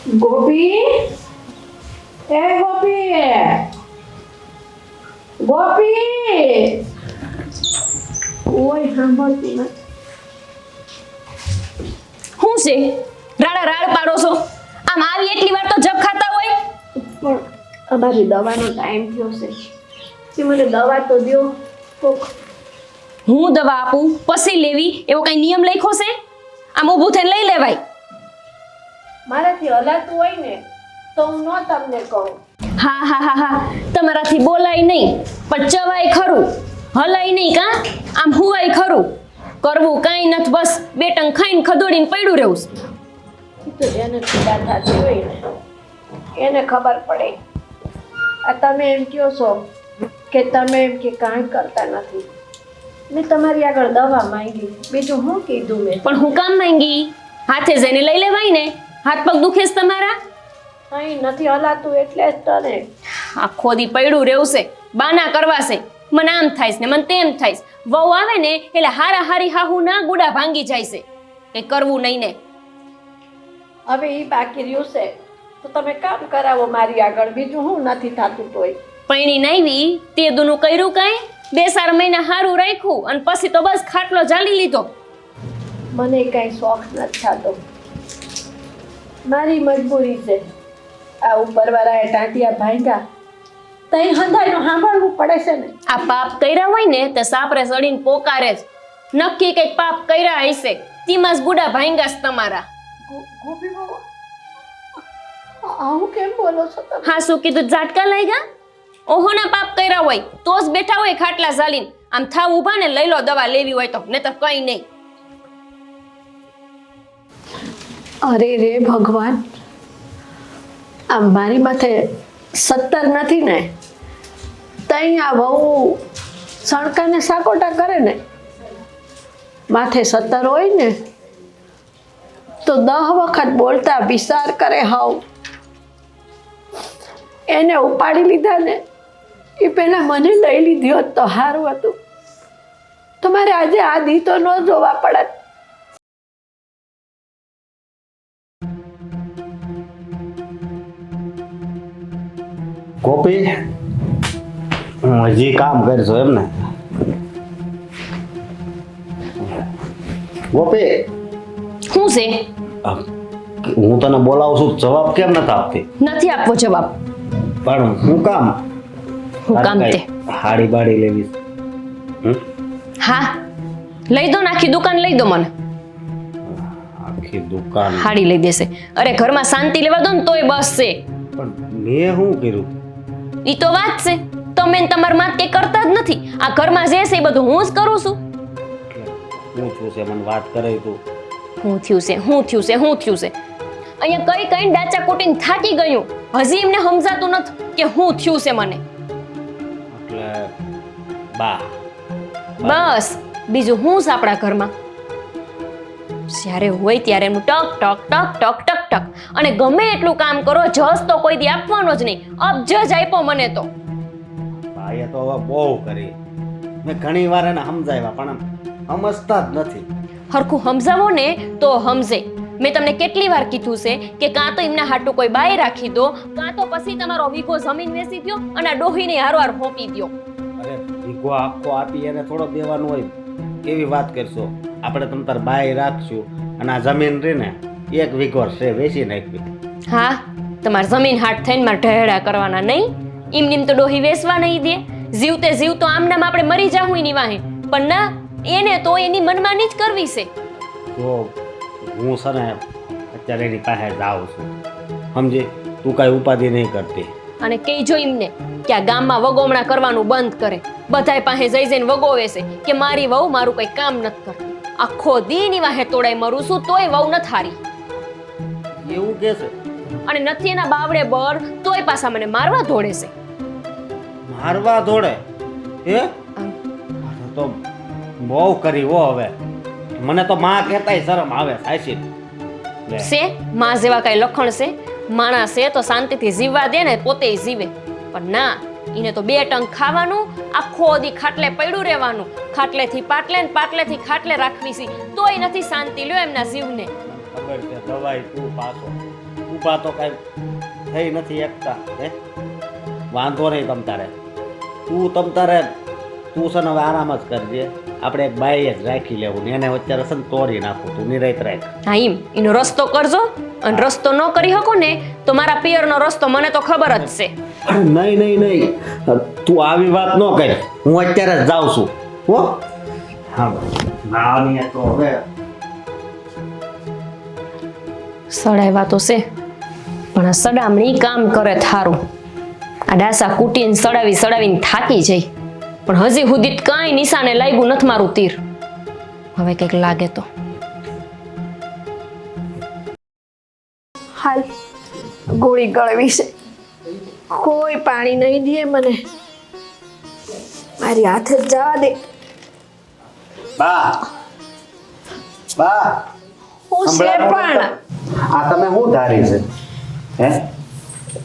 ગોપી, એ ગોપી, ગોપી, ઓય સાંભળતી નથી. શું છે રાડા રાડ પાડો છો? આમ આવી એટલી વાર તો જપ ખાતા હોય. પણ અમારી દવાનો ટાઈમ થયો છે તે મને દવા તો દ્યો કોક. હું દવા આપું પછી લેવી એવો કઈ નિયમ લખ્યો છે? આમ ઊભું થઈને લઈ લેવાય. મારાથી હલાતું હોય ને તો હું ન તમને કહું. હા હા હા હા, તમારાથી બોલાય નહીં પણ ચવાય ખરું, હલાય નહીં કા? આમ હુવાય ખરું. કરવું કાંઈ નથી, બસ બે ટંગ ખાઈને ખદોડીને પડ્યું રહેવું છે. એ તો જેને પીડા થતી હોય ને એને ખબર પડે. આ તમે એમ કહો છો કે તમે એમ કે કાંઈ કરતા નથી. મેં તમારી આગળ દવા માંગી, બીજું શું કીધું મેં? પણ હું કામ માંગી? હાથે જઈને લઈ લેવાય ને. હાથ પગ દુખે છે તમારા? અહીં નથી હલાતું એટલે જ તને. આખો દી પડ્યું રહેવું છે, બાના કરવાશે. મને આમ થાય છે ને મને તેમ થાય છે. વહુ આવે ને એટલે હારા હારી હાહુ ના ગુડા ભાંગી જાય છે. કઈ કરવું નહીં ને. હવે એ બાકી રહ્યું છે તો તમે કામ કરાવો મારી આગળ, બીજું શું નથી થતું તોય. પૈણી નાવી તે દુનું કર્યું કાંઈ? 2-4 મહિના હારું રાખ્યું અને પછી તો બસ ખાટલો જાળી લીધો. મને કાંઈ શોખ નથી થતો, મારી મજબૂરી છે. આ ઉપરવાળાએ ટાંટિયા ભાંગ્યા તઈ હંધાઈનું સાંભળવું પડે છે ને. આ પાપ કર્યા હોય ને તે સાપરે સડીને પોકારે જ. નક્કી કઈક પાપ કર્યા હશે, તેમાં જ ગુડા ભાંગ્યા છે તમારા. ગોપી બહુ આવું કેમ બોલો છો તમે? હા, શું કીધું? ઝાટકા લઈ ગયા? ઓહોના પાપ કર્યા હોય તો જ બેઠા હોય ખાટલા ઝાલીને. આમ થાવ ઊભા ને લઈ લો દવા લેવી હોય તો, નહીતર કઈ નહીં. અરે રે ભગવાન, આ મારી માથે 17 નથી ને તઈ આ વહુ સણકાને સાકોટા કરે ને. માથે 17 હોય ને તો 10 વખત બોલતા વિચાર કરે. હાવ એને ઉપાડી લીધા ને એ પહેલા મને લઈ લીધી હોત તો સારું હતું. તમારે આજે આ દી તો ન જોવા પડત. ગોપી, હજી કામ કરશો એમ ને? ગોપી, શું છે? હું તને બોલાવું છું, જવાબ કેમ નથી આપતી? નથી આપવો જવાબ. પણ હું કામ? હું કામ તે? હાડી બાડી લેવી. હા, લઈ દો ને, આખી દુકાન લઈ દો મને. આખી દુકાન? હાડી લઈ દેશે. અરે ઘરમાં શાંતિ લેવા દો ને તોય બસ છે. પણ મેં શું કર્યું? ઈ તો વાત છે, તમે ને તમાર માં કે કરતા જ નથી. આ ઘરમાં જે છે એ બધું હું જ કરું છું. હું છું છે મને વાત કરે તું. હું થયું છે, હું થયું છે, હું થયું છે? અહીંયા કઈ કઈ ડાચા કોટીને થાકી ગયું. હજી એમને સમજાતું નથી કે હું થયું છે મને. એટલે બા બસ બીજું હું છે આપણા ઘરમાં? જ્યારે હોય ત્યારે એમનું ટક ટક ટક ટક ટક ટક. અને ગમે એટલું કામ કરો, જસ તો કોઈ દી આપવાનો જ નહીં. અબજજ આપ્યો મને તો. ભાઈએ તો હવે બહુ કરી. મેં ઘણી વાર એને સમજાવ્યા પણ સમજતા જ નથી. હરખું સમજાવો ને તો સમજે. મેં તમને કેટલી વાર કીધું છે કે કાં તો એમના હાટુ કોઈ બાય રાખી દો, કાં તો પછી તમારો વીઘો જમીન વેચી દો અને આ ડોહીને હારવાર હોપી દો. અરે વીઘો આખો આપી એને થોડો દેવાનું હોય? કેવી વાત કરશો? આપણે તમ તાર બાય રાખશું અને આ જમીન રહી ને 1 વીઘો છે વેચી નાખવી. હા, તમારે જમીન હાટ થઈને મારે ઢહેડા કરવાના નહીં. એમની તો ડોહી વેચવા નહીં દે. જીવતે જીવ તો આમ નામ આપણે મરી જાવું એની વાહે. પણ ના, એને તો એની મનમાની જ કરવી છે. જો હું છે ને અત્યારે એની પાસે જાઉં છું, સમજી? તું કાંઈ ઉપાધિ નહીં કરતી. અને કહેજો એમને કે આ ગામમાં વગોમણા કરવાનું બંધ કરે. બધાય પાસે જઈ જઈને વગોવે છે કે મારી વહુ મારું કંઈ કામ નથી કરતી. આખો દી ની વાહે તોડાય મરું છું તોય વહુ નથી હારી. એવું કે છે? અને નથી એના બાવડે બર તોય પાછા મને મારવા દોડે છે. મારવા દોડે? એ તો બહુ કરી હો. હવે મને તો માં કહેતાય શરમ આવે. સાચી છે માં જેવા કઈ લખણ છે? માણસ છે તો શાંતિથી જીવવા દે ને પોતે જીવે. પણ ના, એને તો 2 ટંક ખાવાનું, આખો દી ખાટલે પડ્યું રહેવાનું. ખાટલેથી પાટલે ને પાટલેથી ખાટલે રાખવી છે તોય નથી શાંતિ લ્યો એમના જીવને. ખબર છે દવાઈ તું પાછો તું ઊભા તો કાંઈ થઈ નથી એકતા હે વાંધો નહીં તમતારે તું છે ને હવે આરામ જ કરજે આપણે એક બાઈ જ રાખી લેવું ને એને અત્યારે છે ને તોડી નાખું તું નિરાત રાખ હા એનો રસ્તો કરજો અને રસ્તો ન કરી શકો ને તો મારા પિયરનો રસ્તો મને તો ખબર જ છે. નહીં તું આવી વાત ન કર હું અત્યારે જ જાઉં છું હો હા ના તો હવે સડાવ્યા તો છે પણ આ સડામણી કામ કરે થારું. આ ડાસા કૂટીને સડાવીને થાકી જાય પણ હજી સુધી કાંઈ નિશાને લાગ્યું નથી મારું તીર. હવે કંઈક લાગે તો હાલ ગોળી ગળવી છે, કોઈ પાણી નહીં દે મને, મારી હાથે જ જવા દે. બા હું છે પણ આ તમે શું ધારી છે હે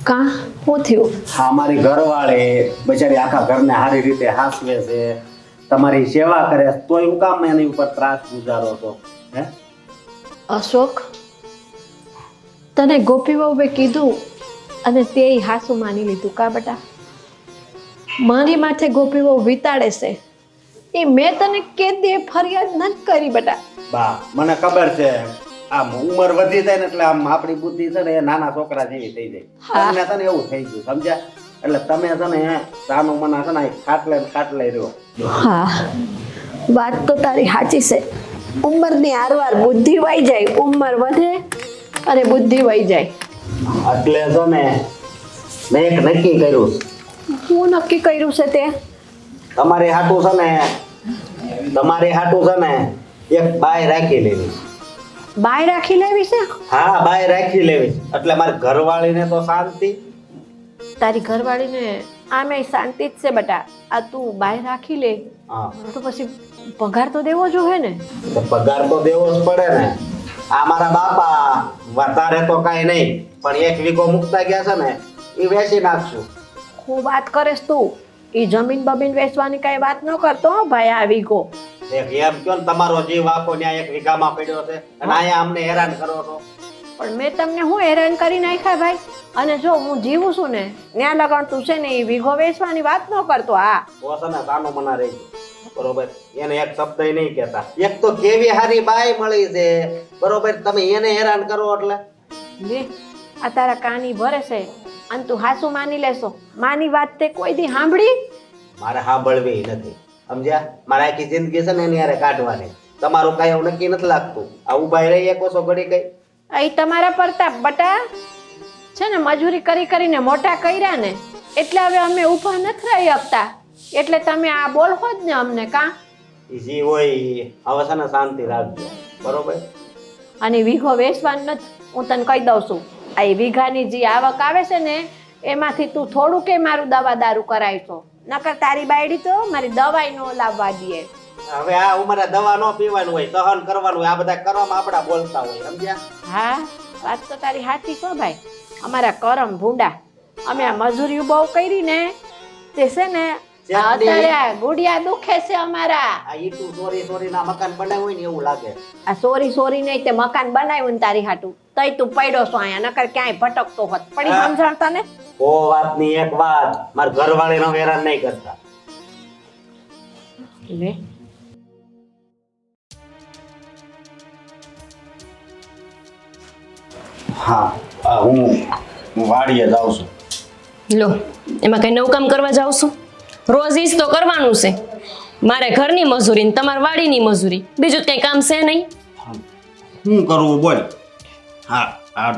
કા શું થયું? હા મારી ઘરવાળી બિચારી આખા ઘરને સારી રીતે હાસવે છે, તમારી સેવા કરે છે, તોય હું કામ એની ઉપર ત્રાસ ગુજારો છો હે? અશોક, તને ગોપી વહુએ કીધું અને તે હાસુ માની લીધું કા બેટા? મારી માથે ગોપી વહુ વિતાડે છે એ મેં તને કેદી ફરિયાદ નથી કરી બેટા. બા મને ખબર છે આમ ઉંમર વધી જાય ને એટલે આમ આપણી બુદ્ધિ છે ને એ નાના છોકરા જેવી થઈ જાય. તમને છે ને એવું થઈ ગયું સમજ્યા? એટલે તમે છે ને સાનું મના છે ને ખાટલે રહ્યો. હા વાત તો તારી સાચી છે, ઉંમરની હારવાર બુદ્ધિ વહી જાય, ઉંમર વધે અને બુદ્ધિ વહી જાય. એટલે છે ને મેં એક નક્કી કર્યું છે. હું નક્કી કર્યું છે તે? તમારી હાટું છે ને એક બાય રાખી લેવી. બાય રાખી લેવી છે? હા બાય રાખી લેવી એટલે મારી ઘરવાળીને તો શાંતિ. તારી ઘરવાળીને આમે શાંતિ જ છે બેટા. આ તું બાય રાખી લે હા તો પછી પગાર તો દેવો જોઈએ ને? તો પગાર તો દેવો જ પડે ને. આ મારા બાપા વધારે તો કાંઈ નહીં પણ 1 વીઘો મૂકતા ગયા છે ને એ વેચી નાખશું. હું વાત કરેશ તું? એ જમીન બમીન વેચવાની કઈ વાત ન કરતો હો ભાઈ. આ વીઘો એમ કયો ને તમારો જીવ આખો ત્યાં 1 વીઘામાં પડ્યો છે અને અહીંયા અમને હેરાન કરો છો. પણ મેં તમને હું હેરાન કરી નાખ્યા ભાઈ? અને જો હું જીવું છું ને ત્યાં લગન તું છે ને એ વીઘો વેચવાની વાત ન કરતો. હા તો છે ને સાનું મના રહી ગયું બરોબર, એને એક શબ્દ નહીં કહેતા. એક તો કેવી હારી બાઈ મળી છે બરોબર, તમે એને હેરાન કરો એટલે લે આ તારા કાની ભરે છે અને તું હાસુ માની લેશો? માની વાત તે કોઈ દી સાંભળી? મારે સાંભળવી નથી સમજ્યા? મારે આખી જિંદગી છે ને એની હારે કાઢવાની. તમારું કઈ એવું નક્કી નથી લાગતું. આ ઉભા રહી એક ઓછો ઘડી કઈ અહીં તમારા પ્રતાપ બટા છે ને મજૂરી કરીને મોટા કર્યા ને એટલે હવે અમે ઊભા નથી રહી શકતા. એટલે તમે આ બોલવો જ ને અમને કા? જી હોય ઈ હવે છે ને શાંતિ રાખજો બરોબર. અને વીઘો વેચવાનું નથી, હું તને કહી દઉં છું. આ વીઘાની જે આવક આવે છે ને એમાંથી તું થોડું કે મારું દવા દારૂ કરાવશો, નકર તારી બાયડી તો મારી દવાઈ નો લાવવા દે. હવે આ ઉંમરે દવા ન પીવાનું હોય, સહન કરવાનું હોય, આ બધા કરવામાં આપડા બોલતા હોય સમજ્યા? હા વાત તો તારી સાચી છો ભાઈ. અમારા કરમ ભૂંડા, અમે આ મજૂરી બહુ કરી ને તે છે ને અત્યારે આ ગુડિયા દુખે છે અમારા. આ ઈટુ સોરી ના મકાન બનાવ્યું હોય ને એવું લાગે. આ સોરી નહીં તે મકાન બનાવ્યું ને તારી હાટું તઈ તું પડ્યો છો અહીંયા, નકર ક્યાંય ભટકતો હોત. પડી સમજણ તને? ઓ વાતની એક વાત, મારા ઘરવાળીનો હેરાન નહીં કરતા. લે હા હું વાડીએ જાઉં છું. લો એમાં કઈ નવું કામ કરવા જાવ છું? રોજ ઈ જ તો કરવાનું છે. મારે ઘરની મજૂરી ને તમારે વાડીની મજૂરી, બીજું કઈ કામ છે નહીં. શું કરવું બોલ? હા આ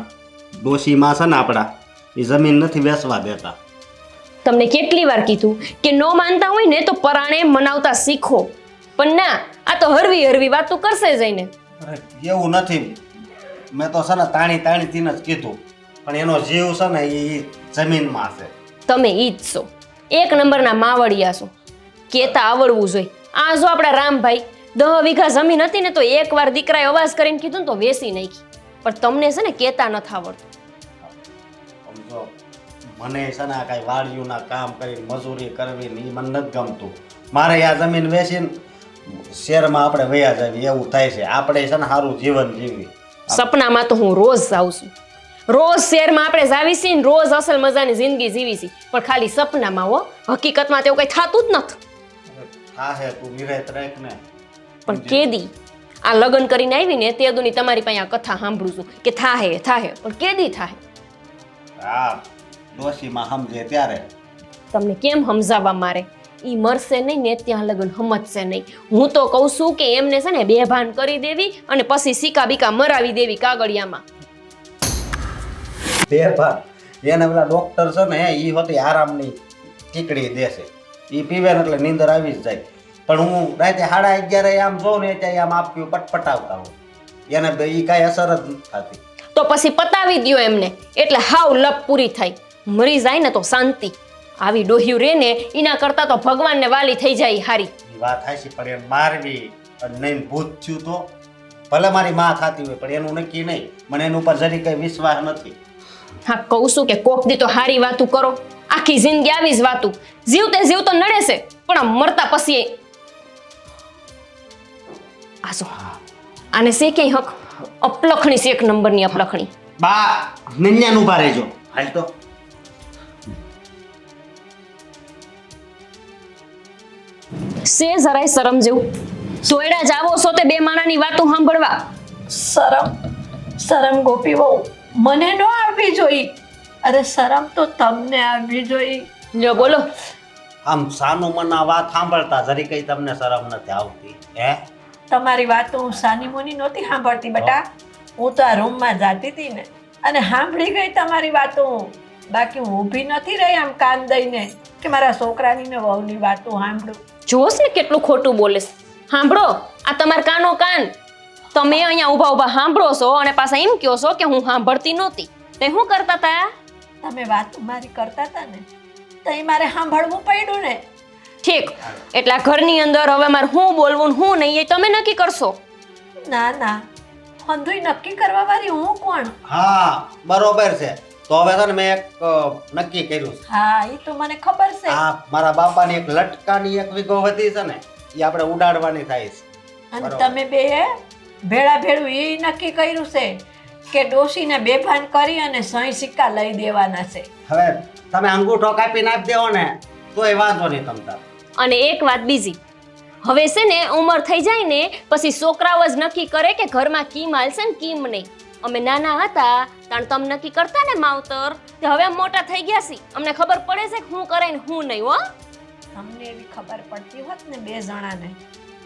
ડોશીમાં છે ને આપણા એ જમીન નથી વેચવા દેતા. તમને કેટલી વાર કીધું કે નો માનતા હોય ને તો પરાણે મનાવતા શીખો, પણ ના, આ તો હરવી વાતો કરશે જઈને. અરે એવું નથી, મેં તો છે ને તાણીથી જ કીધું પણ એનો જીવ છે ને એ જમીનમાં છે. તમે ઈ જ છો, 1 નંબરના માવડિયા છો, કેતા આવડવું જોઈએ. આ જો આપણા રામભાઈ 10 વીઘા જમીન હતી ને તો એકવાર દીકરાએ અવાજ કરીને કીધું ને તો વેચી નાખી, પણ તમને છે ને કેતા નથી આવડતું. સમજો મને છે ને આ કાંઈ વાડીઓના કામ કરીને મજૂરી કરવી ને એ મને નથી ગમતું. મારે આ જમીન વેચીને શહેરમાં આપણે વયા જવી એવું થાય છે. આપણે છે ને સારું જીવન જીવી. સપનામાં તો હું રોજ જાઉં છું, રોજ શહેરમાં આપણે જાવીશી ને રોજ અસલ મજાની જિંદગી જીવીશી, પણ ખાલી સપનામાં હો, હકીકતમાં તેવું કઈ થતું જ નથી. હા હે તું નિરાત રાખ ને. પણ કેદી આ લગ્ન કરીને આવીને તે દુની તમારી પાસે આ કથા સાંભળું છું કે થાહે પણ કેદી થાહે? હા ડોશીમાં સમજે ત્યારે. તમને કેમ સમજાવવા મારે? ઈ મરશે નહીં ને ત્યાં લગન સમજશે નહીં. હું તો કહું છું કે એમને છે ને બેભાન કરી દેવી અને પછી સિક્કા બીકા મરાવી દેવી કાગળિયામાં. બેભાન એને પેલા ડોક્ટર છે ને એ હોતી આરામની ટીકડી દેશે, એ પીવે ને એટલે નીંદર આવી જ જાય. પણ હું રાતે 11:30 આમ જોઉં ને ત્યાં આમ આપ્યું પટપટાવતા હોઉં, એને એ કાંઈ અસર જ નથી થતી. તો પછી પતાવી દ્યો એમને, એટલે હાવ લપ પૂરી થાય. મરી જાય ને તો શાંતિ. આવી ડોહ્યું રે ને એના કરતા તો ભગવાનને વાલી થઈ જાય હારી. એ વાત હાચી, પણ એને મારવી અને નહીં ભૂત થયું તો ભલે મારી માં ખાતી હોય પણ એનું નક્કી નહીં. મને એના ઉપર જરી કઈ વિશ્વાસ નથી. હા કહું છું કે કોક દી તો હારી વાતું કરો. આખી જિંદગી આવી જ વાતું. જીવતે જીવ તો નડે છે, પણ આમ મરતા પછી આસો આને છે ક્યાંય હક? અપલખણી છે, એક નંબરની અપલખણી. બા નન્યાન ઉભા રહેજો. હાલ તો સે જરાય શરમ જેવું. સોયડા જાવો છો તે બે માણાની વાતો સાંભળવા. શરમ ગોપી બહુ મને ન આવવી જોઈ. અરે શરમ તો તમને આવવી જોઈ. લ્યો બોલો. આમ સાનું મના વાત સાંભળતા જરી કઈ તમને શરમ નથી આવતી હે? તમારી વાતો હું સાની મોની નહોતી સાંભળતી બેટા. હું તો આ રૂમમાં જાતી હતી ને અને સાંભળી ગઈ તમારી વાતો. બાકી હું ઊભી નથી રહી આમ કાન દઈને કે મારા છોકરાની ને વહુની વાતો સાંભળું. જોશ ને કેટલું ખોટું બોલેસ. સાંભળો, આ તમાર કાનો કાન. તમે અહીંયા ઊભા ઊભા સાંભળો છો અને પાછા એમ કહો છો કે હું સાંભળતી નહોતી. તે શું કરતા હતા? તમે વાતો મારી કરતા હતા ને તો એ મારે સાંભળવું પડ્યું ને. ઠીક, એટલે આ ઘરની અંદર હવે મારે શું બોલવું ને શું નહીં એ તમે નક્કી કરશો. ના ના, હંધુય નક્કી કરવા વાળી હું કોણ? હા બરોબર છે. તો હવે છે ને મેં એક નક્કી કર્યું છે. હા એ તો મને ખબર છે. હા મારા બાપાની એક લટકાની એક વીઘો વધી છે ને એ આપણે ઉડાડવાની થાય છે. અને તમે બે ભેળા ભેળું એ નક્કી કર્યું છે કે ડોશીને બેભાન કરી અને સહી સિક્કા લઈ દેવાના છે. હવે તમે અંગૂઠો કાપીને આપી દેવો ને તોય વાંધો નહીં તમતાર. અને એક વાત બીજી, હવે છે ને ઉંમર થઈ જાય ને પછી છોકરાઓ જ નક્કી કરે કે ઘરમાં કીમ હાલશે ને કીમ નહીં. અમે નાના હતા ત્યારે તમે નક્કી કરતા ને માવતર, તે હવે અમે મોટા થઈ ગયા છીએ, અમને ખબર પડે છે કે શું કરે ને શું નહીં. હો તમને એવી ખબર પડતી હોત ને બે જણાને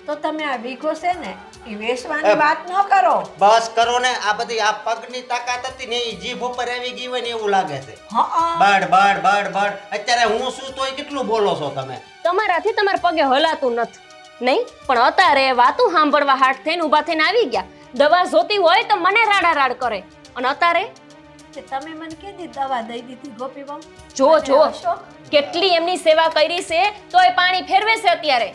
તો તમે આ વીઘો છે ને એ વેચવાની વાત ન કરો. બસ કરો ને. આ બધી આ પગની તાકાત હતી ને એ જીભ ઉપર આવી ગઈ હોય ને એવું લાગે છે. હા બડ બડ બડ બડ. અત્યારે હું શું તોય કેટલું બોલો છો તમે? તમારાથી તમારા પગે હલાતું નથી નહીં, પણ અત્યારે વાતું સાંભળવા હાટ થઈને ઊભા થઈને આવી ગયા. દવા જોતી હોય તો મને રાડા રાડ કરે, અને અત્યારે તમે મને કીધી દવા દઈ દીધી ગોપી બહુ. જો કેટલી એમની સેવા કરી છે તોય પાણી ફેરવે છે અત્યારે.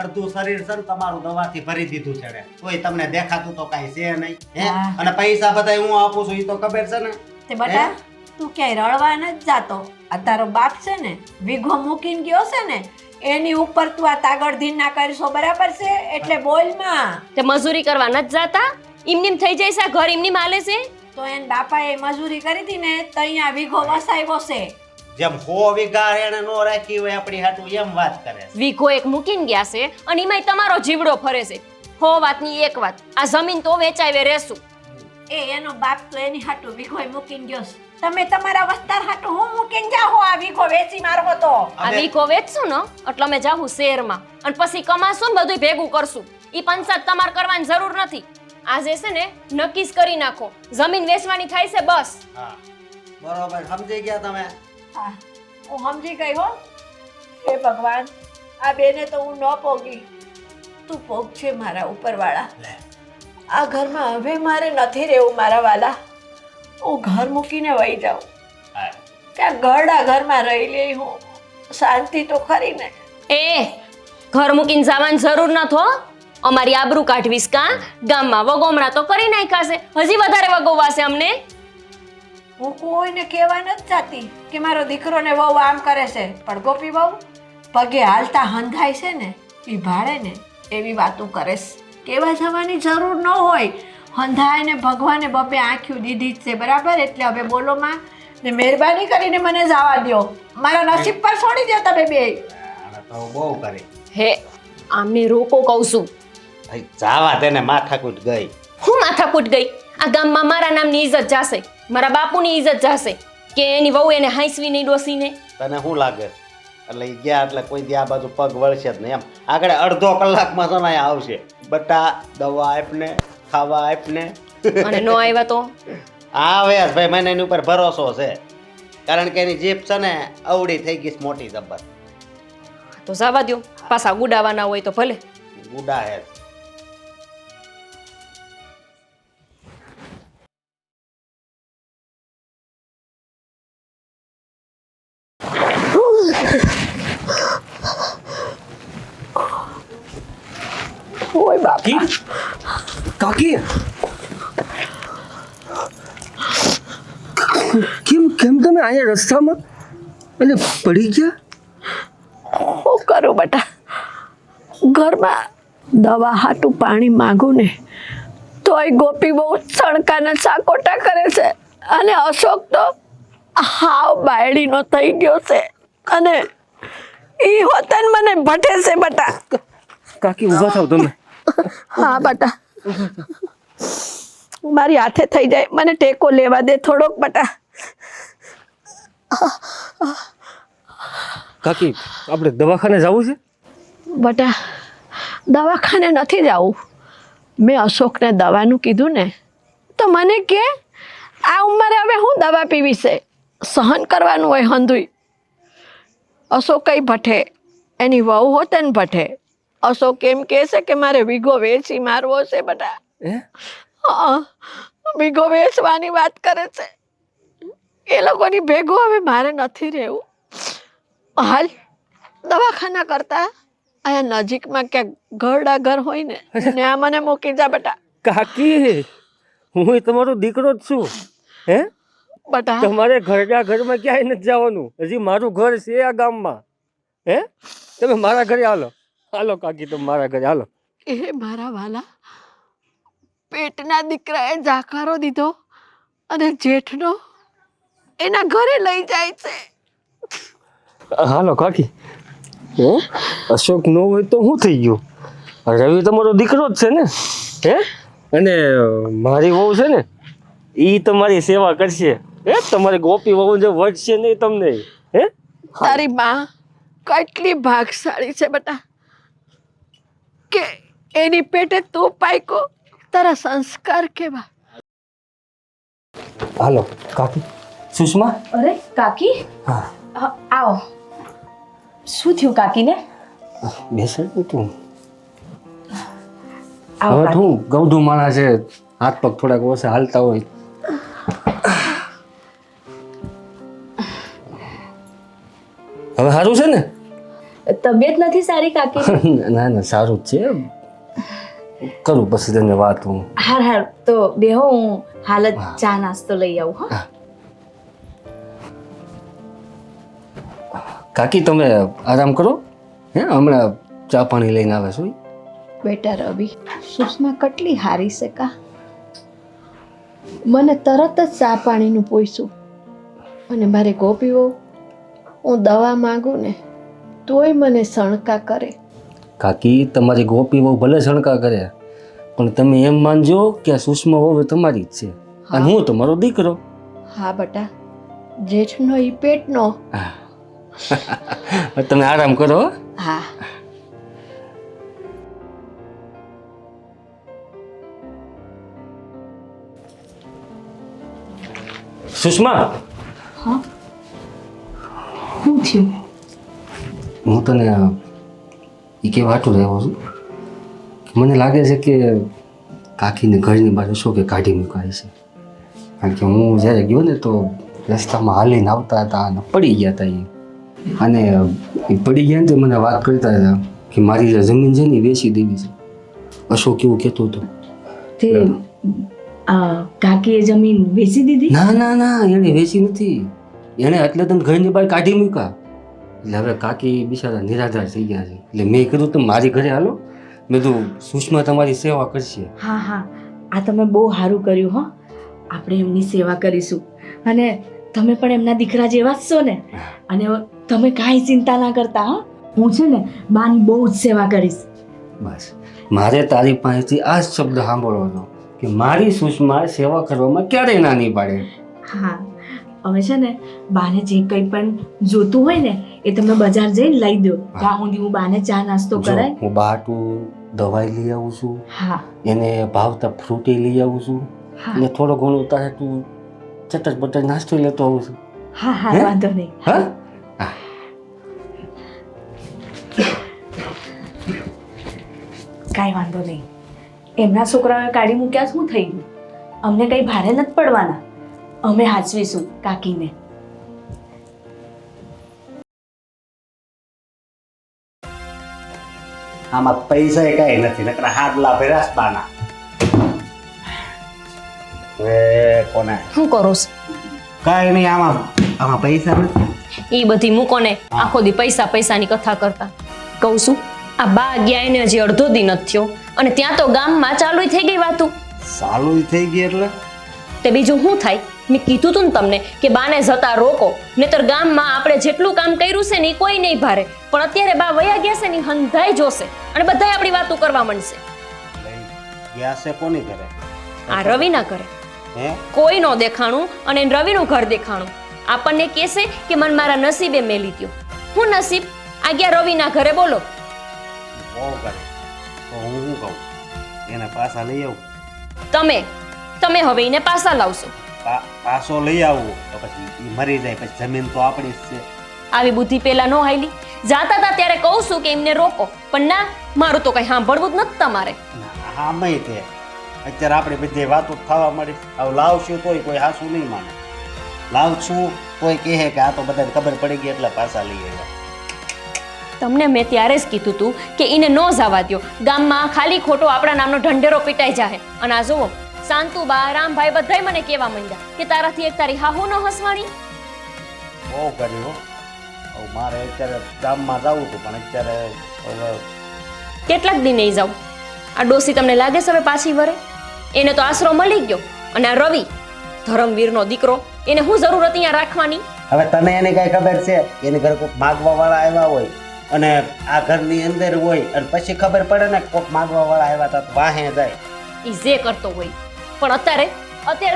અડધું શરીર છે ને તમારું દવાથી ભરી દીધું છે ને તોય તમને દેખાતું તો કાઈ છે નહીં હે? અને પૈસા બધા હું આપું છું એ તો ખબર છે ને. તે બટા તું ક્યાંય રળવા નથી જાતો. આ તારો બાપ છે ને વીઘો મૂકીને ગયો છે ને એની ઉપર તું આ તાગડધીન ના કરશો, બરાબર છે? એટલે બોલમાં. તે મજૂરી કરવા નથી જાતા? ઇમનીમ થઈ જાય છે ઘર, ઇમનીમ હાલે છે. તો એન બાપાએ મજૂરી કરી હતી ને તો અહીંયા વીઘો વસાવ્યો છે. જેમ 100 વીઘા એને નો રાખી હોય આપણી હાટું એમ વાત કરે. વીઘો એક મૂકીને ગયા છે અને એમાંય તમારો જીવડો ફરે છે. હો વાતની એક વાત, આ જમીન તો વેચાવે રહેશું. એનો બાપ તો એની હાટું વીઘો મૂકીને ગયો છે. તમે તમારા વસ્તાર હાટું હું મૂકીને જાઓ આ વીઘો વેચી મારવો તો. આ વીઘો વેચશું ને એટલે અમે જાવું શહેરમાં અને પછી કમાશું ને બધું ભેગું કરશું. ઈ પંચાયત તમારે કરવાની જરૂર નથી. આજે છે ને નક્કી જ કરી નાખો, જમીન વેચવાની થાય છે બસ. હા બરોબર, સમજી ગયા તમે? હા હું સમજી ગઈ હો. હે ભગવાન, આ બેને તો હું ન પોગી, તું પોગ છે મારા ઉપરવાળા. આ ઘરમાં હવે મારે નથી રહેવું મારા વાલા. હું ઘર મૂકીને વહી જાઉં. ત્યાં ગરડા ઘરમાં રહી લે હું, શાંતિ તો ખરી ને. એ ઘર મૂકીને જવાની જરૂર નથી હો. અમારી આબરૂ કાઢવીશ કા? ગામમાં વગોમણા તો કરી નાખ્યા છે, હજી વધારે વગોવાશે અમને. હું કોઈને કહેવા નથી જાતી કે મારો દીકરો ને વહુ આમ કરે છે, પણ ગોપી વહુ પગે હાલતા હંધાય છે ને એ ભાડે ને એવી વાતો કરે છે. કહેવા જવાની જરૂર ન હોય. હંધાઈને ભગવાને બપે આંખ્યું દીધી જ છે બરાબર. એટલે હવે બોલો માં ને મહેરબાની કરીને મને જવા દો. મારા નસીબ પર છોડી દો તમે બે. આને તો બહુ કરી. હે આમને રોકો કહું છું. ભાઈ જાવા તેને માથાકૂટ ગઈ. હું માથાકૂટ ગઈ? આ ગામમાં મારા નામની ઇજ્જત જાશે, મારા બાપુની ઇજ્જત જાશે કે એની વહુ એને હાંસવી નહીં ડોસીને. તને શું લાગે? એટલે ઈ ગયા એટલે કોઈ દી આ બાજુ પગ વળશે જ નહીં. એમ આગળ અડધો કલાકમાં તો અહીંયા આવશે. બટા દવા આપને, ખાવા આપને. અને નો આવ્યા તો આવે જ ભાઈ, મને એની ઉપર ભરોસો છે. કારણ કે એની જીભ છે ને અવળી થઈ ગઈ છે મોટી જબર. તો જવા દ્યો, પાછા ગુડાવાના હોય તો ભલે. ગુડા હે. ઓય બાપ. કાકી કેમ કેમ તમે અહીંયા રસ્તામાં અને પડી ગયા? શું કરું બેટા, ઘરમાં દવા હાટું પાણી માગું ને તોય ગોપી બહુ સણકાના સાકોટા કરે છે. અને અશોક તો હાવ બાયડીનો થઈ ગયો છે અને ઈ હોતન મને ભટે છે બેટા. કાકી ઊભા થાવ તમે. હા બેટા, મારી હાથે થઈ જાય, મને ટેકો લેવા દે થોડોક બેટા. કાકી આપણે દવાખાને જવું છે? બેટા દવાખાને નથી જવું. મેં અશોકને દવાનું કીધું ને તો મને કે આ ઉંમરે હવે હું દવા પીવી છે, સહન કરવાનું હોય હંધુય. અશોક કઈ ભઠે, એની વહુ હોતે ને ભઠે. અશોક એમ કહે છે કે મારે વીઘો વેચી મારવો છે બેટા. હે? હા, વીઘો વેચવાની વાત કરે છે. એ લોકોની ભેગું હવે મારે નથી રહેવું. હાલ દવાખાના કરતા અહીંયા નજીકમાં ક્યાંક ઘરડા ઘર હોય ને ત્યાં મને મૂકી જા બેટા. કાકી હું તમારો દીકરો જ છું. હે બેટા તમારે ઘરમાં ક્યાંય નથી જવાનું. હજી મારું ઘર છે આ ગામમાં. હે તમે મારા ઘરે હાલો. હાલો કાકી, તમે મારા ઘરે હાલો. એ મારા વાલા પેટના દીકરાએ જાકારો દીધો અને જેઠનો એના ઘરે લઈ જાય છે. હાલો કાકી. હે અશોક નો હોય તો શું થઈ ગયું? રવિ તમારો દીકરો જ છે ને. હે અને મારી વહુ છે ને એ તમારી સેવા કરશે. હે તમારી ગોપી વહુ જે વધશે નહીં તમને. હે તારી માં કેટલી ભાગશાળી છે બેટા કે એની પેટે તું પાયકો. તારા સંસ્કાર કેવા. હાલો કાકી. સુષ્મા. અરે કાકી, હા આવો. શું થયું કાકીને? બેસણ તું. આવો હવે કાકી. તું ગૌઢું માણસ છે, હાથ પગ થોડાક ઓછા હાલતા હોય. હવે સારું છે ને? તબિયત નથી સારી કાકી? ના ના સારું જ છે. કરું પછી તને વાત હું. હાર હાર તો બેહો, હું હાલ જ ચા નાસ્તો લઈ આવું. હા કાકી તમે આરામ કરો. હે હમણાં ચા પાણી લઈને આવે છું. બેટા રવિ, સુષ્મા કેટલી હારી છે કા. મને તરત જ ચા પાણીનું પૂછ્યું. અને મારે ગોપીઓ હું દવા માંગું ને તોય મને સણકા કરે. કાકી તમારી ગોપી બહુ ભલે શણકા કરે પણ તમે એમ માનજો કે આ સુષ્મા બહુ તમારી જ છે અને હું તમારો દીકરો. હા બેટા, જેઠનો ઈ પેટનો. તમે આરામ કરો. હા સુષ્મા. શું થયું? હું તને એ કે વાતું રહ્યો છું. મને લાગે છે કે કાકીને ઘરની બાજુ શું કે કાઢી મુકાય છે. કારણ કે હું જ્યારે ગયો ને તો રસ્તામાં હાલીને આવતા હતા અને પડી ગયા હતા એ. અને એ પડી ગયા ને તો મને વાત કરતા હતા કે મારી જે જમીન છે ને એ વેચી દેવી છે. અશોક એવું કહેતો હતો. તે કાકીએ જમીન વેચી દીધી? ના ના ના, એણે વેચી નથી. એણે એટલે તને ઘરની બહાર કાઢી મૂકા. એટલે હવે કાકી બિચારા નિરાધાર થઈ ગયા છે. એટલે મેં કીધું તમે મારી ઘરે હાલો. મેં કીધું સુષ્મા તમારી સેવા કરશે. હા હા, આ તમે બહુ સારું કર્યું હો. આપણે એમની સેવા કરીશું અને તમે પણ એમના દીકરા જેવા જ છો ને. અને તમે કાંઈ ચિંતા ના કરતા હો. હું છે ને બાની બહુ જ સેવા કરીશ. બસ મારે તારી પાસેથી આ જ શબ્દ સાંભળવો હતો કે મારી સુષ્મા સેવા કરવામાં ક્યારેય ના નહીં પાડે. હા, હવે છે ને બાને જે કંઈ પણ જોતું હોય ને એ તમે બજાર જઈને લઈ દો. ત્યાં સુધી હું બાને ચા નાસ્તો જો, કરાય. હું બાટું દવાઈ લઈ આવું છું, હા એને ભાવતા ફ્રૂટી લઈ આવું છું, હા અને થોડો ઘણો તારે તું ચટર બટર નાસ્તો લેતો આવું છું. હા હા, હે? વાંધો નહીં. હા કાંઈ વાંધો નહીં. એમના છોકરાઓએ કાઢી મૂક્યા શું થઈ ગયું? અમને કંઈ ભારે નથી પડવાના. અમે હાચવીશું કાકીને. આમાં પૈસા કઈ નથી, નકર હાડલા ભર્યા જ બાના. હવે કોને શું કરું છું? કઈ નહીં, આમાં પૈસા નથી. એ બધી મૂકો ને, આખો દી પૈસા પૈસાની કથા કરતા. કહું છું, આ બા ગયા એને હજી અડધો દી નથી થયો અને ત્યાં તો ગામમાં ચાલુ થઈ ગઈ વાતું. સાલું થઈ ગઈ એટલે તે બીજું શું થાય? મેં કીધું તું ને તમને કે બાને જતા રોકો, નહીતર ગામમાં આપણે જેટલું કામ કર્યું છે ને એ કોઈ નહીં ભારે. પણ અત્યારે બા વયા ગયા છે ને ઈ હંધાઈ જોશે અને બધાય આપણી વાતો કરવા માંડશે. ગયા છે કોની ઘરે? આ રવિ ના કરે, હે કોઈ નો દેખાણું અને રવિનું ઘર દેખાણું. આપણને કહેશે કે મન મારા નસીબે મેલી દ્યો. હું નસીબ? આ ગયા રવિના ઘરે, બોલો. બહુ કરે તો હું શું કહું, એને પાછા લઈ આવું. તમે હવે એને પાછા લાવશો. પાછો લઈ આવું તો પછી ઈ મરી જાય, પછી જમીન તો આપણી જ છે. આવી બુદ્ધિ પેલા ન હાલી. જાતા હતા ત્યારે કહું છું કે એમને રોકો, પણ ના, મારું તો કઈ સાંભળવું જ નથી તમારે. હા મય તે અત્યારે આપણે બધી વાતો થવા મળી. હવે લાવશું તોય કોઈ હાસું નહીં માને, લાવશું કોઈ કહે કે આ તો બધાને ખબર પડી ગઈ એટલે પાછા લઈ આવ્યા. તમને મેં ત્યારે જ કીધું તું કે એને ન જવા દ્યો. ગામમાં ખાલી ખોટો આપણા નામનો ઢંઢેરો પીટાઈ જાય. અને આ જુઓ, શાંતુબા, રામભાઈ બધાય મને કહેવા માંડ્યા કે તારાથી એક તારી હાહુ ન હસવાની. બહુ કર્યું હો. હવે મારે અત્યારે ગામમાં જવું હતું, પણ અત્યારે હવે કેટલાક દી નહીં જાઉં. આ ડોસી તમને લાગે છે હવે પાછી વરે? એને તો આશરો મળી ગયો. અને આ રવિ, ધરમવીરનો દીકરો, એને શું જરૂર હતી અહીંયા રાખવાની? હવે તને એની કઈ ખબર છે? એની ઘરે કોઈક માગવા વાળા આવ્યા હોય અને આ ઘરની અંદર હોય અને પછી ખબર પડે ને કોઈક માગવા વાળા આવ્યા હતા તો વાહે જાય. ઈ જે કરતો હોય, પણ અત્યારે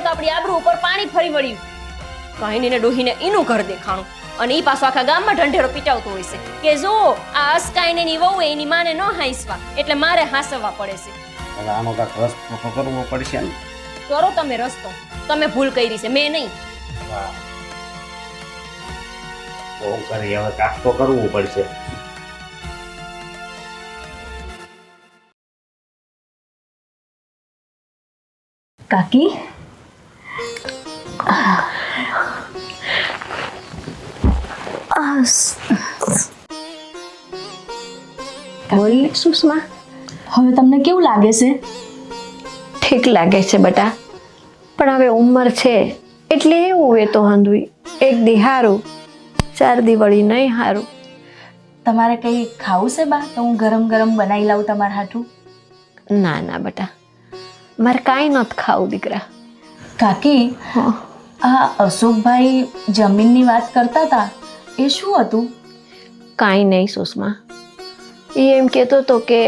તો આપણી આબરૂ ઉપર પાણી ફરી વળ્યું. કાહીને ડોહીને એનું ઘર દેખાણું અને ઈ પાછો આખા ગામમાં ઢંઢેરો પીટાવતો હોય છે કે જો આ અસકાઈને ની વહુ એની માને ન હાંસવા એટલે મારે હાંસવા પડે છે. હવે આનો કાંક રસ્તો તો કરવો પડશે ને. કરો તમે રસ્તો. તમે ભૂલ કરી છે, મેં નહીં. વાહ, બહુ કરી, હવે કાંક તો કરવું પડશે. કાકી, બોલ સુષ્મા, હવે તમને કેવું લાગે છે? ઠીક લાગે છે બેટા, પણ હવે ઉંમર છે એટલે એવું એ તો હંધુઈ. એક દી હારું, 4 દી વળી નહીં હારું. તમારે કંઈ ખાવું છે બા? તો હું ગરમ ગરમ બનાવી લાવું તમારા હાથું. ના ના બેટા, મારે કાંઈ નથી ખાવું દીકરા. કાકી, આ અશોકભાઈ જમીનની વાત કરતા હતા, એ શું હતું? કાંઈ નહીં સુષ્મા, એ એમ કહેતો હતો કે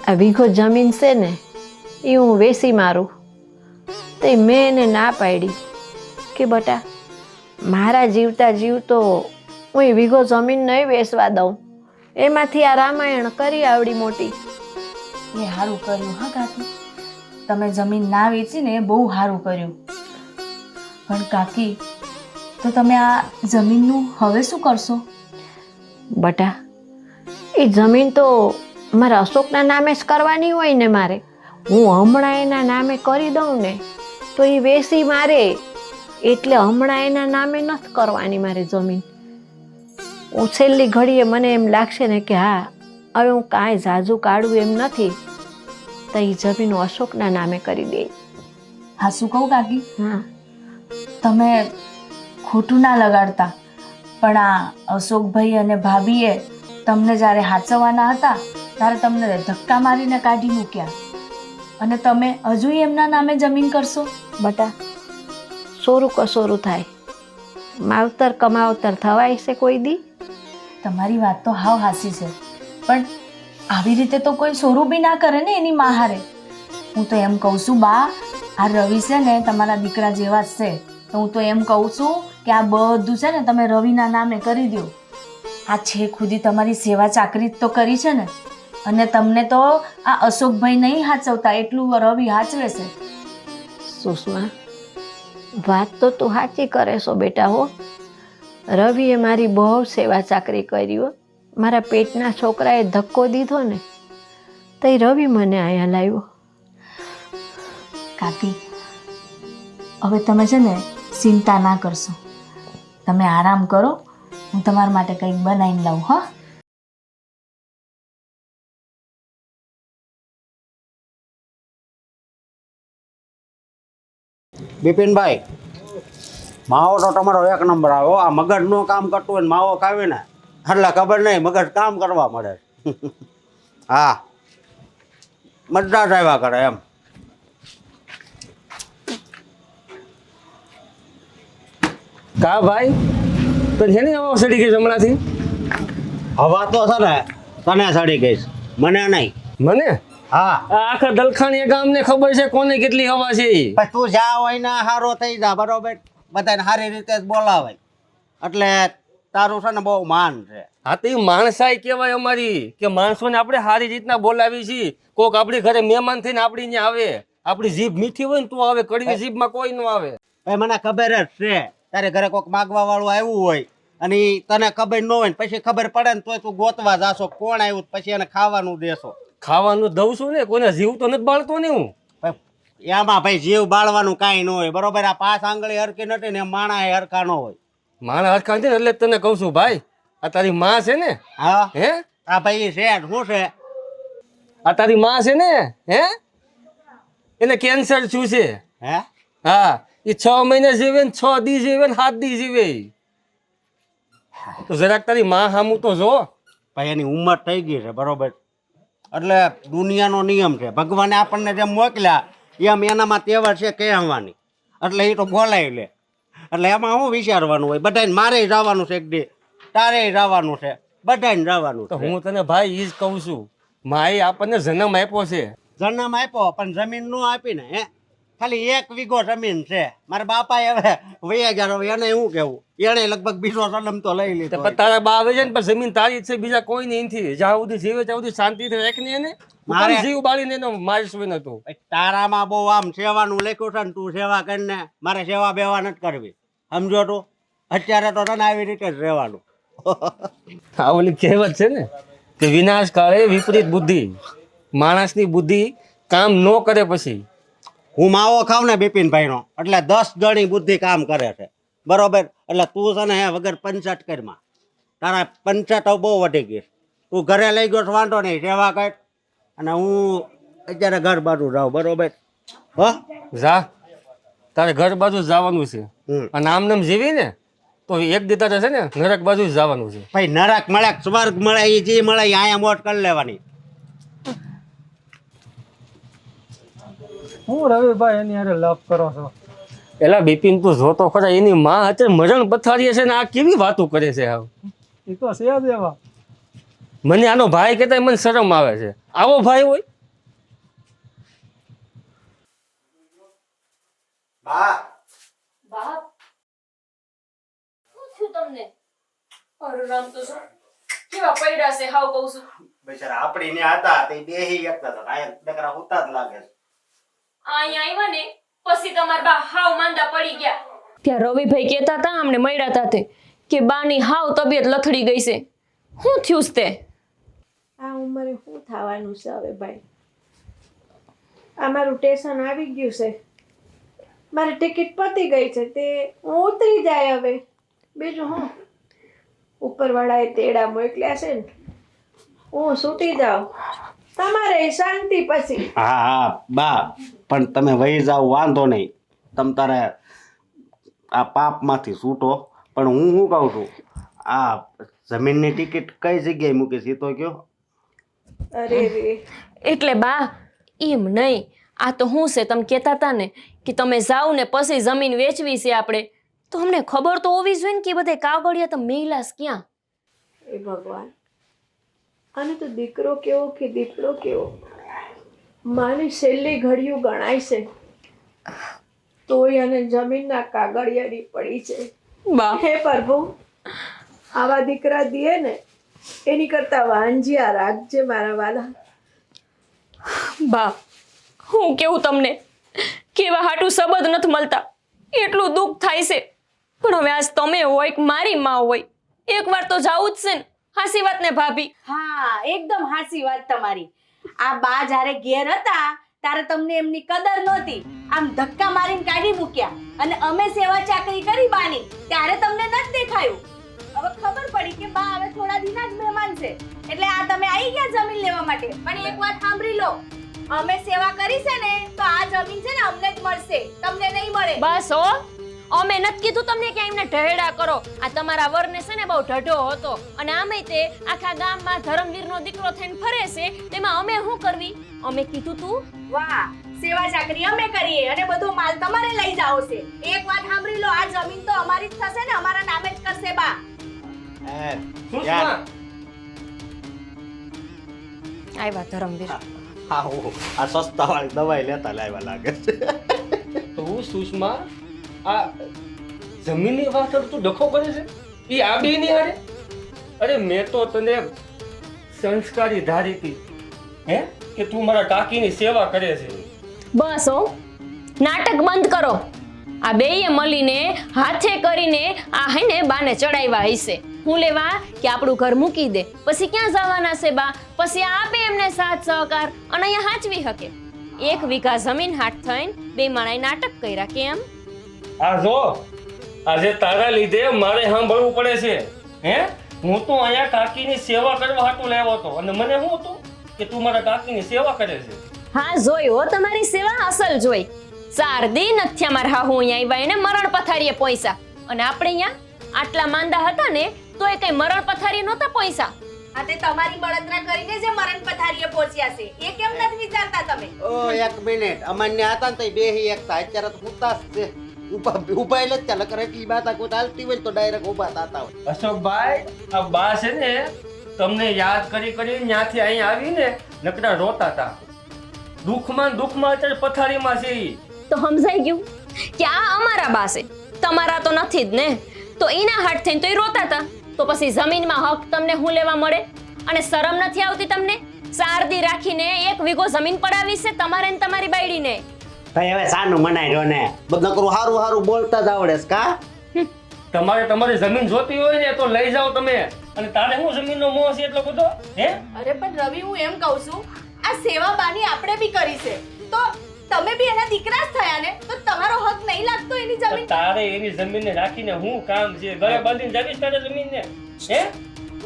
આ વીઘો જમીન છે ને એ હું વેચી મારું. તો મેં એને ના પાડી કે બટા, મારા જીવતા જીવતો હું એ વીઘો જમીન નહીં વેચવા દઉં, એમાંથી આ રામાયણ કરી આવડી મોટી. એ સારું કર્યું હા કાકી, તમે જમીન ના વેચીને બહુ સારું કર્યું. પણ કાકી, તો તમે આ જમીનનું હવે શું કરશો? બટા, એ જમીન તો મારા અશોકના નામે જ કરવાની હોય ને મારે. હું હમણાં એના નામે કરી દઉં ને તો એ વેચી મારે, એટલે હમણાં એના નામે નથી કરવાની મારે જમીન. હું છેલ્લી ઘડીએ મને એમ લાગશે ને કે હા હવે હું કાંઈ ઝાઝું કાઢું એમ નથી, તો એ જમીન હું અશોકના નામે કરી દે. હા, શું કહું કાકી? હા, તમે ખોટું ના લગાડતા, પણ આ અશોકભાઈ અને ભાભીએ તમને જ્યારે હાચવવાના હતા ત્યારે તમને ધક્કા મારીને કાઢી મૂક્યા. અને તમે હજુ એમના નામે જમીન કરશો? બટા, સોરું કસોરું થાય, માવતર કમાવતર થવાય છે કોઈ દી? તમારી વાત તો હાવ હાસી છે, પણ આવી રીતે તો કોઈ સોરું બી ના કરે ને એની માહારે. હું તો એમ કહું છું બા, આ રવિ છે ને તમારા દીકરા જેવા જ છે, તો હું તો એમ કહું છું કે આ બધું છે ને તમે રવિના નામે કરી દો. આ છેક સુધી તમારી સેવા ચાકરી જ તો કરી છે ને, અને તમને તો આ અશોકભાઈ નહીં હાચવતા એટલું રવિ હાચવે છે. સુષ્મા, વાત તો તું સાચી કરે છો બેટા હો. રવિએ મારી બહુ સેવા ચાકરી કરી હો. મારા પેટના છોકરાએ ધક્કો દીધો ને તઈ રવિ મને અહીંયા લાવ્યો. કાકી, હવે તમે છે ને ચિંતા ના કરશો, તમે આરામ કરો, હું તમારા માટે કંઈક બનાવીને લાવું. હા, બિપિનભાઈ, માવો તો તમારો એક નંબર આવ્યો. આ મગજનું કામ કરતું હોય ને માવો ખાવી ને એટલે ખબર નહીં મગજ કામ કરવા મળે. હા, મજા જ આવ્યા કરે એમ. કા ભાઈ, તો છે ને હવા સડી ગઈ હમણાંથી? હવા તો છે ને તને સડી ગઈશ, મને નહીં. મને હા, આ આખા દલખાણી ગામને ખબર છે કોને કેટલી હવા છે ઈ. પણ તું જા હોય ને સારો થઈ જા, બરોબર? બધાને સારી રીતે જ બોલાવાય, એટલે તારું છે ને બહુ માન છે. હા તો એ માણસાઈ કહેવાય અમારી, કે માણસોને આપણે સારી રીતના બોલાવી છીએ. કોક આપણી ઘરે મહેમાન થઈને આપણી ત્યાં આવે, આપણી જીભ મીઠી હોય ને તો આવે, કડવી જીભમાં કોઈ ન આવે. ભાઈ મને ખબર જ છે, તારે ઘરે કોઈક માગવા વાળું આવ્યું હોય અને ઈ તને ખબર ન હોય ને પછી ખબર પડે ને તોય તું ગોતવા જાશો કોણ આવ્યું, પછી એને ખાવાનું દેશો. ખાવાનું દઉં છું ને, કોઈને જીવ તો નથી બાળતો ને હું. એમાં ભાઈ જીવ બાળવાનું કાંઈ ન હોય, બરોબર? આ 5 આંગળી હરકી નથી ને માણા એ હરખા ન હોય. માણસ હરખા છે ને એટલે જ તને કહું છું ભાઈ, આ તારી માં છે ને? હા, હે આ ભાઈ છે શું છે? આ તારી માં છે ને? હે એને કેન્સર શું છે? હે? હા, એ 6 મહિને જીવે ને 6 દી જીવે ને 7 દી જીવે. તો જરાક તારી માં સામું તો જો. ભાઈ એની ઉંમર થઈ ગઈ છે, બરોબર? એટલે દુનિયાનો નિયમ છે, ભગવાને આપણને જેમ મોકલ્યા એમ એનામાં તહેવાર છે કહેવાની, એટલે એ તો બોલાવી લે. એટલે એમાં શું વિચારવાનું હોય? બધાને મારે જવાનું છે, એક દી તારે જવાનું છે, બધાને જવાનું તો છે. હું તને ભાઈ ઈ જ કહું છું, માએ આપણને જન્મ આપ્યો છે. જન્મ આપ્યો પણ જમીન ન આપીને, હે? ખાલી 1 વીઘો જમીન છે. મારા બાપાએ હવે વૈયા ગયા, હવે એને શું કેવું? એને લગભગ બીજો જન્મ તો લઈ લીધો. પણ તારા બા આવે છે ને, પણ જમીન તારી જ છે, બીજા કોઈ નહીં નથી. જ્યાં સુધી જીવે ત્યાં સુધી શાંતિથી રાખ ને એને. મારે જીવ બાળીને એનો મારીશ હોય નતું. તારામાં બહુ આમ સેવાનું લખ્યું છે ને, તું સેવા કરીને મારે સેવા બેવા નથી કરવી, સમજો તું? અત્યારે તો તને આવી રીતે જ રહેવાનું. આ ઓલી કહેવત છે ને કે વિનાશ કાળે વિપરીત બુદ્ધિ. માણસની બુદ્ધિ કામ ન કરે પછી. હું માવો ખાવ ને બિપિનભાઈનો એટલે 10 ગણી બુદ્ધિ કામ કરે છે, બરોબર? એટલે તું છે ને હે વગર પંચાયત કરમાં, તારા પંચાયત બહુ વધી ગઈ. તું ઘરે લઈ ગયો છો વાંધો નહીં, સેવા કર, અને હું અત્યારે ઘર બાજુ જાઉં, બરોબર? હો, જા, તારે ઘર બાજુ જ જવાનું છે. અને આમ નામ જીવી ને તો એક દી તારે છે ને નરક બાજુ જ જવાનું છે. ભાઈ નરક મળે સ્વર્ગ મળે એ જે મળે એ અહીંયા મોટ કરી લેવાની. હું રવિભાઈ એની હારે લપ કરો છો? એલા બિપિન તું જોતો ખરા, એની માં અત્યારે મરણ પથારીએ છે ને, આ કેવી વાતો કરે છે. હાવ એ તો છે જ એવા. મને આનો ભાઈ કહેતા મને શરમ આવે છે. આવો ભાઈ હોય? બાપ શું થયું તમને? અરે રામ તો શું કેવા પડ્યા છે, હાવ કહું છું. બેચારા આપણી ને હતા તે બેહી એકતા હતા, આ નકરા હુતા જ લાગે છે. અહીંયા આવ્યા ને પછી તમારા બા હાવ માંદા પડી ગયા. ત્યાં રવિભાઈ કહેતા હતા અમને મળ્યા હતા તે કે બાની હાવ તબિયત લથડી ગઈ છે. શું થયું છે તે? આ ઉંમરે શું થવાનું છે હવે ભાઈ? અમારું સ્ટેશન આવી ગયું છે, મારી ટિકિટ પતી ગઈ છે, તે હું ઉતરી જાય હવે. બીજું હું, ઉપરવાળાએ તેડા મોકલ્યા છે ને, હું છૂટી જાઉં, તમારે શાંતિ પછી. હા હા બા, પણ તમે વહી જાવ વાંધો નહીં, તમ તારે આ પાપમાંથી છૂટો. પણ હું શું કહું છું, આ જમીનની ટિકિટ કઈ જગ્યાએ મૂકીશ એ તો કયો? અરે રે, એટલે બા એમ નહીં, આ તો શું છે, તમે કહેતા હતા ને કે તમે જાઓ ને પછી જમીન વેચવી છે આપણે, તો અમને ખબર તો હોવી જોઈએ ને કે બધે કાગળિયા તો મેલાસ ક્યાં. એ ભગવાન, આને તો દીકરો કેવો કે દીકરો કેવો, મારી છેલ્લી ઘડીઓ ગણાય છે તોય અને જમીનના કાગળિયાની પડી છે. બા હે પ્રભુ, આવા દીકરા દીએ ને એની કરતા વાંજિયા રાખજે મારા વાલા. બા હું કેવું તમને, કેવા હાટું શબ્દ નથી મળતા, એટલું દુઃખ થાય છે. પણ હવે આજ તમે હોય કે મારી માં હોય, એકવાર તો જાવું જ છે ને. હાસી વાત ને ભાભી? હા, એકદમ હાચી વાત તમારી. આ બા જ્યારે ઘેર હતા ત્યારે તમને એમની કદર નહોતી, આમ ધક્કા મારીને કાઢી મૂક્યા, અને અમે સેવા ચાકરી કરી બાની ત્યારે તમને નથી દેખાયું. હવે ખબર પડી કે બા હવે થોડા દિના જ મહેમાન છે, એટલે આ તમે આવી ગયા જમીન લેવા માટે. પણ એક વાત સાંભળી લો, અમે સેવા કરી છે ને તો આ જમીન છે ને અમને જ મળશે, તમને નહીં મળે. બસ હો, અમે નથી કીધું તમને કે એમને ઢહેડા કરો. આ તમારા વરને છે ને બહુ ઢઢો હતો, અને આમે તે આખા ગામમાં ધર્મવીરનો દીકરો થઈને ફરે છે, તેમાં અમે શું કરવી? અમે કીધું તું વાહ, સેવા ચાકરી અમે કરીએ અને બધો માલ તમારે લઈ જાઓ છે. એક વાત સાંભળી લો, આ જમીન તો અમારી જ થશે ને, અમારા નામે જ કરશે બા. યાર, આવ્યા ધર્મવીર. હા હું આ સસ્તા વાળી દવાઈ લેતા લાવ્યા લાગે છે. તો હું સુષ્મા આ જમીનની વાત તું ડખો કરે છે એ આ બે ની હારે? અરે મેં તો તને સંસ્કારી ધારી હતી હે કે તું મારા કાકીની સેવા કરે છે. બસ હો, નાટક બંધ કરો. આ બેયે મળીને હાથે કરીને આ હે ને બાને ચડાવ્યા હશે. હું લેવા કે આપણું ઘર મૂકી દે, પછી ક્યાં જવાના છે બા? પછી આપે એમને સાથ સહકાર અને અહીંયા હાચવી શકે. 1 વીઘા જમીન હાથ થઈને બે માણાએ નાટક કર્યા. કેમ? આ જો આજે તારા લીધે મારે સાંભળવું પડે છે હે. હું તો અહીંયા કાકીની સેવા કરવા હાટું લાવ્યો હતો, અને મને શું હતું કે તું મારા કાકીની સેવા કરે છે. હા જોઈ હો, તમારી સેવા અસલ જોઈ. 4 દી નથી અમારા હાહુ અહીંયા આવ્યા, એને મરણ પથારીએ પૈસા, અને આપણે અહીંયા આટલા માંદા હતા ને તો એ કઈ મરણ પથારીએ નહોતા પૈસા. આ તે તમારી બળતરા કરીને જે મરણ પથારીએ પહોંચ્યા છે, એ કેમ નથી વિચારતા તમે? ઓ એક મિનિટ, અમાન્ય હતા ને તો બેહી એકતા, અત્યારે તો હુતા જ છે. ઉભા એટલે જ ચાલે કરે, એટલી બાતા કોઈ ચાલતી હોય તો ડાયરેક્ટ ઉભા થતા હોય. અશોકભાઈ, આ બા છે ને તમને યાદ કરી કરી ત્યાંથી અહીં આવીને નકરા રોતા હતા. દુઃખમાં અત્યારે પથારીમાં છે ઈ. તો સમજાઈ ગયું કે આ અમારા બા છે, તમારા તો નથી જ ને. તો એના હાથ થઈને તો એ રોતા હતા. તો પછી જમીનમાં હક તમને હું લેવા મળે? અને શરમ નથી આવતી તમને? 4 દી રાખીને 1 વીઘો જમીન પડાવી છે તમારે ને તમારી બાયડીને. ભાઈ હવે સાનું મનાઈ રહ્યો ને, બધું કરું હારું હારું બોલતા જ આવડે છે કા? તમારે તમારી જમીન જોતી હોય ને તો લઈ જાઓ તમે. અને તારે શું જમીનનો મોહ છે એટલો બધો હે? અરે પણ રવિ, હું એમ કહું છું, આ સેવા બાની આપણે બી કરી છે, તો તમે બી એના દીકરા જ થયા ને, તો તમારો હક નહીં લાગતો એની જમીન? તારે એની જમીનને રાખીને હું કામ છે? ગળે બાંધીને જાવીશ તારે જમીનને હે?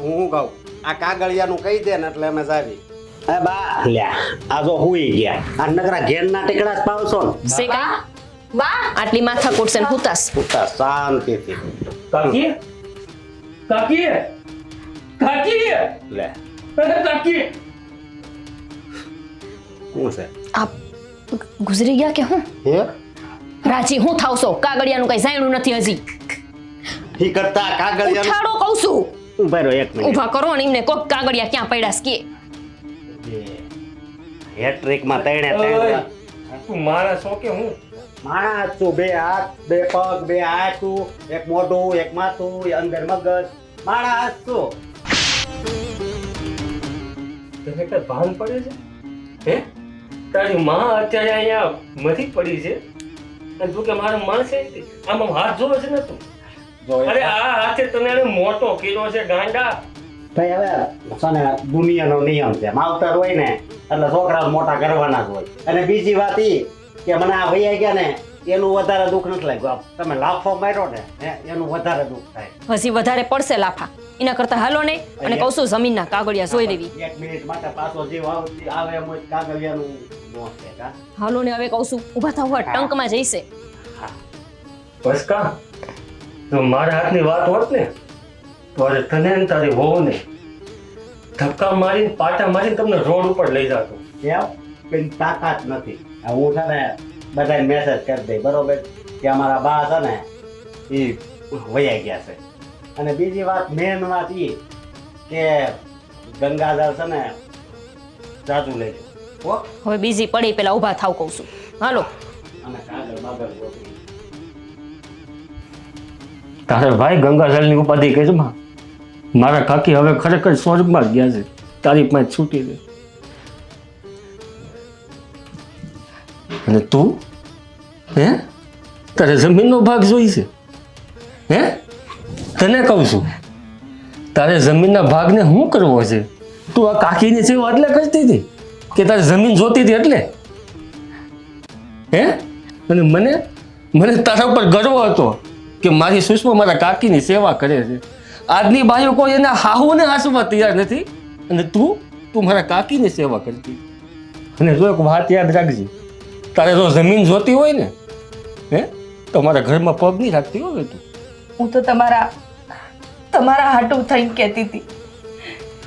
હું કહું આ કાગળિયાનું કહી દે ને એટલે અમે જાવી. એ બા લ્યા, આ જો હુઈ ગયા, આ નકરા ઘેરના ટીકડા જ પાવશો ને. છે કાંઈ? આટલી માથાકૂટ છે ને હુતાસ. ઉતા શાંતિથી કાકી કાકી કાકી લે. કાકી શું છે? આ ગુજરી ગયા કે હું? હે રાજી હું થાવશો? કાગળિયાનું કઈ જાણ્યું નથી હજી. ઈ કરતા કાગળિયાનું ઉઠાડો કહું છું. ઉભા રહો એક મિનિટ. ઊભા કરો ને એમને કોક કાગળિયા ક્યાં પડ્યા છે કે. હેટ્રિકમાં તણે ઓય, તણે તું માણસ છો કે હું? માણસ છું. 2 હાથ 2 પગ 2 હાથું, એક મોઢું એક માથું, અંદર મગજ, માણસ છું. તને કઈ ભાન પડે છે હે? તારી માં અત્યારે અહીંયા મરી પડી છે અને તું કે મારો માણસ છે? આમ હાથ જોવે છે ને તું? જો અરે આ હાથે તને એને મોટો કર્યો છે ગાંડા. ભાઈ હવે છે ને દુનિયાનો નિયમ છે, માવતર હોય ને એટલે છોકરાઓ મોટા કરવાના જ હોય. અને બીજી વાત ઈ કે મને આ વૈયા ગયા ને એનું વધારે દુઃખ નથી લાગ્યું. તમે લાફો માર્યો ને એનું વધારે દુઃખ થાય. હજી વધારે પડશે લાફા. એના કરતા હાલો ને, અને કહું છું જમીનના કાગળિયા જોઈ લેવી. 1 મિનિટ માટે પાછો જીવ આવે એમ હોય કાગળિયાનું મોહ છે કા? હાલો ને હવે કહું છું ઊભા થાવ, ટંકમાં જઈશે. બસ કા તો મારા હાથની વાત હોત ને તો અરે તને ને તારી વહુને ધક્કા મારીને પાટા મારીને તમને રોડ ઉપર લઈ જાતો. કેમ? કઈ તાકાત નથી. હું છે ને બધાને મેસેજ કરી દઈ બરોબર કે અમારા બા છે ને એ વયા ગયા છે. અને બીજી વાત મેન વાત એ કે ગંગાજળ છે ને જાજુ લેજો હો. હવે બીજી પડી પેલા ઊભા થાવ કહું છું. હાલો. અને કાગળ બાગળ ગોતવી. તારે ભાઈ ગંગાજળની ઉપાધિ કહે છે માં. મારા કાકી હવે ખરેખર સ્વર્ગમાં જ ગયા છે. તારી પાસે છૂટી દે. અને તું હે તારે જમીનનો ભાગ જોઈ છે હે? તને કહું છું તારે જમીનના ભાગને શું કરવો છે? તું આ કાકીની સેવા એટલે કરતી હતી કે તારે જમીન જોતી હતી એટલે હે? અને મને તારા ઉપર ગર્વ હતો કે મારી સુષ્મા મારા કાકીની સેવા કરે છે. આજની બાઈઓ કોઈ એના હાહુને હાંસવા તૈયાર નથી અને તું મારા કાકીની સેવા કરતી. અને જો એક વાત યાદ રાખજે, તારે જો જમીન જોતી હોય ને હે તો મારા ઘરમાં પગ નહીં રાખતી હોય તું. હું તો તમારા હાટું થઈને કહેતી હતી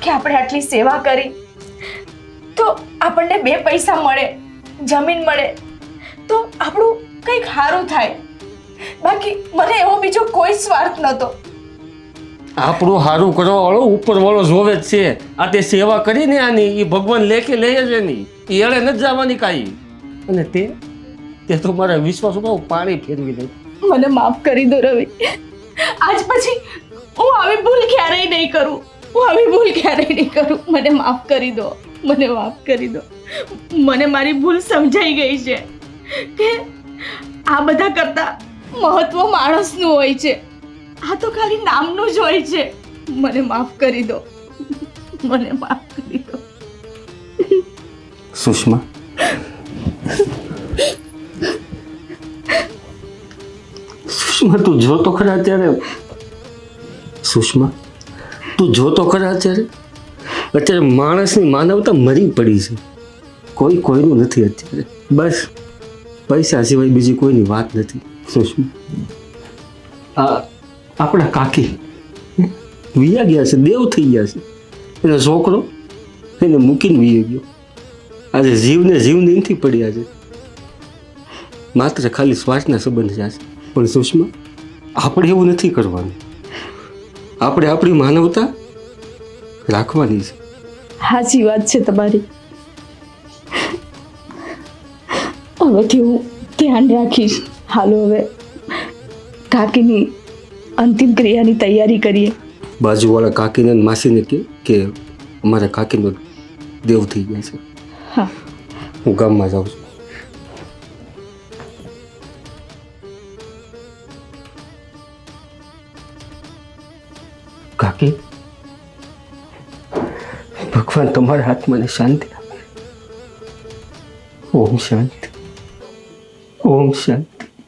કે આપણે આટલી સેવા કરી તો આપણને 2 પૈસા મળે, જમીન મળે તો આપણું કંઈક સારું થાય. બાકી મને એવો બીજો કોઈ સ્વાર્થ નહોતો. આપણું સારું કરવા વાળો ઉપર વાળો જોવે જ છે. આ તે સેવા કરીને આની એ ભગવાન લેખે લે જ એની એ એળે નથી જવાની કાંઈ. અને તે તો મારા વિશ્વાસ ઉપર પાણી ફેરવી દે. મને માફ કરી દો રવિ. આજ પછી હું આવી ભૂલ ક્યારેય નહીં કરું. મને માફ કરી દો. મને મારી ભૂલ સમજાઈ ગઈ છે કે આ બધા કરતા મહત્વ માણસનું હોય છે. આ તો ખાલી નામનું જ હોય છે. મને માફ કરી દો. સુષ્મા તું જોતો ખરા અત્યારે માણસની માનવતા મરી પડી છે. કોઈનું નથી અત્યારે. બસ પૈસા સિવાય બીજી કોઈની વાત નથી. સુષ્મા આપણા કાકી વિયા ગયા છે, દેવ થઈ ગયા છે. એનો છોકરો એને મૂકીને વીયો ગયો. આજે જીવને નથી પડ્યા છે. માત્ર ખાલી શ્વાસના સંબંધ છે. પણ સુષ્મા આપણે એવું નથી કરવાનું. આપણે આપણી માનવતા રાખવાની છે. સાચી વાત છે તમારી. હવેથી હું ધ્યાન રાખીશ. હાલો હવે કાકીની અંતિમ ક્રિયાની તૈયારી કરીએ. બાજુવાળા કાકીને અને માસીને કે અમારા કાકીનો દેવ થઈ ગયા છે. હા, હું ગામમાં જાઉં છું. કાકી ભગવાન તમારા આત્માને શાંતિ આપે. ઓમ શાંતિ.